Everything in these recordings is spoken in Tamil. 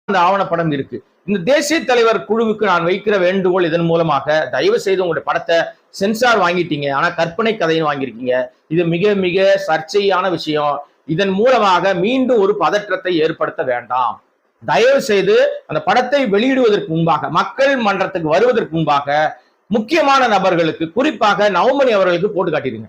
அந்த ஆவணப்படம் இருக்கு. இந்த தேசிய தலைவர் குழுவுக்கு நான் வைக்கிற வேண்டுகோள் இதன் மூலமாக, தயவு செய்து உங்களுடைய படத்தை சென்சார் வாங்கிட்டீங்க, ஆனா கற்பனை கதையும் வாங்கியிருக்கீங்க. இது மிக மிக சர்ச்சையான விஷயம். இதன் மூலமாக மீண்டும் ஒரு பதற்றத்தை ஏற்படுத்த வேண்டாம். தயவு செய்து அந்த படத்தை வெளியிடுவதற்கு முன்பாக, மக்கள் மன்றத்துக்கு வருவதற்கு முன்பாக, முக்கியமான நபர்களுக்கு, குறிப்பாக நவமணி அவர்களுக்கு போட்டு காட்டிடுங்க.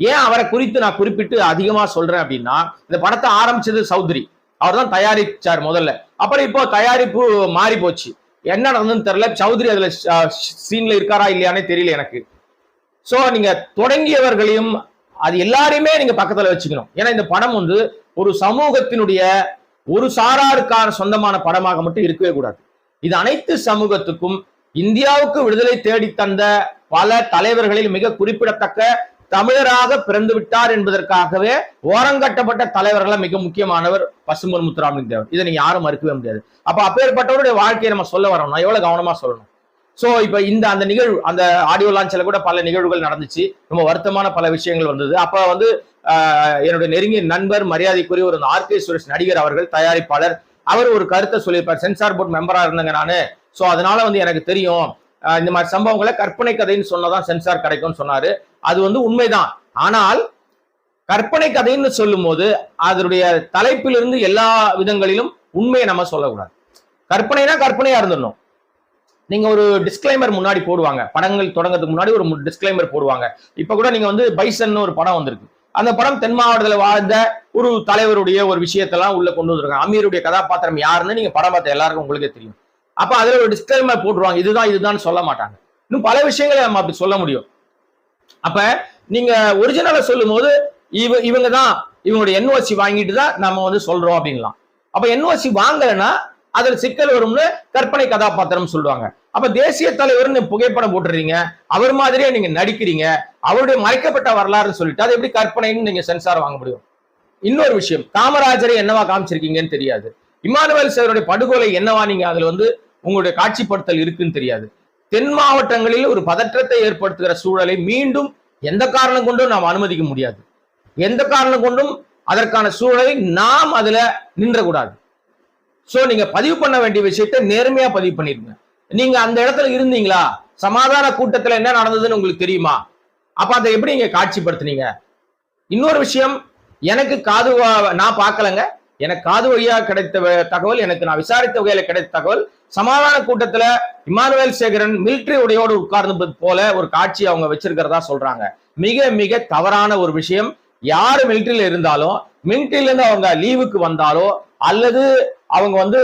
ஏன் அவரை குறித்து நான் குறிப்பிட்டு அதிகமா சொல்றேன் அப்படின்னா, இந்த படத்தை ஆரம்பிச்சது சௌத்ரி, அவர் தான் தயாரிச்சார் முதல்ல. அப்புறம் இப்போ தயாரிப்பு மாறி போச்சு. என்ன நடந்ததுன்னு தெரியல. சௌத்ரி அதுல சீன்ல இருக்காரா இல்லையானே தெரியல எனக்கு. சோ நீங்க தொடங்கியவர்களையும் அது எல்லாரையுமே நீங்க பக்கத்துல வச்சுக்கணும். ஏன்னா இந்த படம் வந்து ஒரு சமூகத்தினுடைய ஒரு சாராருக்கான சொந்தமான படமாக மட்டும் இருக்கவே கூடாது. இது அனைத்து சமூகத்துக்கும், இந்தியாவுக்கு விடுதலை தேடி தந்த பல தலைவர்களில் மிக குறிப்பிடத்தக்க தமிழராக பிறந்து விட்டார் என்பதற்காகவே ஓரங்கட்டப்பட்ட தலைவர்கள மிக முக்கியமானவர் பசும்பொன் முத்துராமலிங்க தேவர். இதை நீங்க யாரும் மறுக்கவே முடியாது. அப்ப அப்பேற்பட்டவருடைய வாழ்க்கையை நம்ம சொல்ல வரோம்னா எவ்வளவு கவனமா சொல்லணும். சோ இப்ப அந்த நிகழ்வு, அந்த ஆடியோ லான்ச்ல கூட பல நிகழ்வுகள் நடந்துச்சு. ரொம்ப வருத்தமான பல விஷயங்கள் வந்தது. அப்ப வந்து என்னுடைய நெருங்கிய நண்பர், மரியாதைக்குரிய ஒரு ஆர்.கே. சுரேஷ் நடிகர் அவர்கள், தயாரிப்பாளர், அவர் ஒரு கருத்தை சொல்லியிருப்பார். சென்சார் போர்ட் மெம்பரா இருந்தங்க நானு, சோ அதனால வந்து எனக்கு தெரியும் இந்த மாதிரி சம்பவங்களை கற்பனை கதைன்னு சொன்னதான் சென்சார் கிடைக்கும்னு சொன்னாரு. அது வந்து உண்மைதான். ஆனால் கற்பனை கதைன்னு சொல்லும் போது அதனுடைய தலைப்பிலிருந்து எல்லா விதங்களிலும் உண்மையை நம்ம சொல்லக்கூடாது. கற்பனைனா கற்பனையா இருந்துடணும். நீங்க ஒரு டிஸ்கிளைமர் முன்னாடி போடுவாங்க, படங்கள் தொடங்கிறதுக்கு முன்னாடி ஒரு டிஸ்கிளைமர் போடுவாங்க. இப்ப கூட நீங்க வந்து பைசன் ஒரு படம் வந்திருக்கு. அந்த படம் தென் மாவட்டத்தில் வாழ்ந்த ஒரு தலைவருடைய ஒரு விஷயத்தெல்லாம் உள்ள கொண்டு வந்திருக்காங்க. அமீருடைய கதாபாத்திரம் யாருன்னு நீங்க படம் பார்த்த எல்லாருக்கும் உங்களுக்கே தெரியும். அப்ப அதுல ஒரு டிஸ்கிளைமர் போட்டுருவாங்க, இதுதான் சொல்ல மாட்டாங்க. இன்னும் பல விஷயங்களை நம்ம அப்படி சொல்ல முடியும். அப்ப நீங்க ஒரிஜினலை சொல்லும் போது இவங்க தான் இவங்களுடைய என்ஓசி வாங்கிட்டு தான் நம்ம வந்து சொல்றோம் அப்படின்லாம். அப்ப என்ஓசி வாங்கலைன்னா அதுல சிக்கல் வரும்னு கற்பனை கதாபாத்திரம் சொல்லுவாங்க. அப்ப தேசிய தலைவர்னு புகைப்படம் போட்டுறீங்க, அவர் மாதிரியே நீங்க நடிக்கிறீங்க, அவருடைய மறைக்கப்பட்ட வரலாறுன்னு சொல்லிட்டு அது எப்படி கற்பனைன்னு நீங்க சென்சார் வாங்க முடியும்? இன்னொரு விஷயம், காமராஜரை என்னவா காமிச்சிருக்கீங்கன்னு தெரியாது. இமானுவேல் சேகருடைய படுகொலை என்னவா நீங்க அதுல வந்து உங்களுடைய காட்சிப்படுத்தல் இருக்குன்னு தெரியாது. தென் மாவட்டங்களில் ஒரு பதற்றத்தை ஏற்படுத்துகிற சூழலை மீண்டும் எந்த காரணம் கொண்டும் நாம் அனுமதிக்க முடியாது. எந்த காரணம் கொண்டும் அதற்கான சூழலை நாம் அதுல நின்றக்கூடாது. சோ நீங்க பதிவு பண்ண வேண்டிய விஷயத்தை நேர்மையா பதிவு பண்ணிருங்க. நீங்க அந்த இடத்துல இருந்தீங்களா? சமாதான கூட்டத்துல என்ன நடந்ததுன்னு உங்களுக்கு தெரியுமா? அப்ப அதை எப்படி நீங்க காட்சிப்படுத்தினீங்க? இன்னொரு விஷயம், எனக்கு நான் பார்க்கலங்க, எனக்கு காது வழியா கிடைத்த தகவல், எனக்கு நான் விசாரித்த வகையில கிடைத்த தகவல், சமாதான கூட்டத்துல இமானுவேல் சேகரன் மிலிட்டரி உடையோடு உட்கார்ந்து போல ஒரு காட்சி அவங்க வச்சிருக்கிறதா சொல்றாங்க. மிக மிக தவறான ஒரு விஷயம். யாரு மிலிட்டரியில இருந்தாலும், மிலிட்டரியில இருந்து அவங்க லீவுக்கு வந்தாலோ அல்லது அவங்க வந்து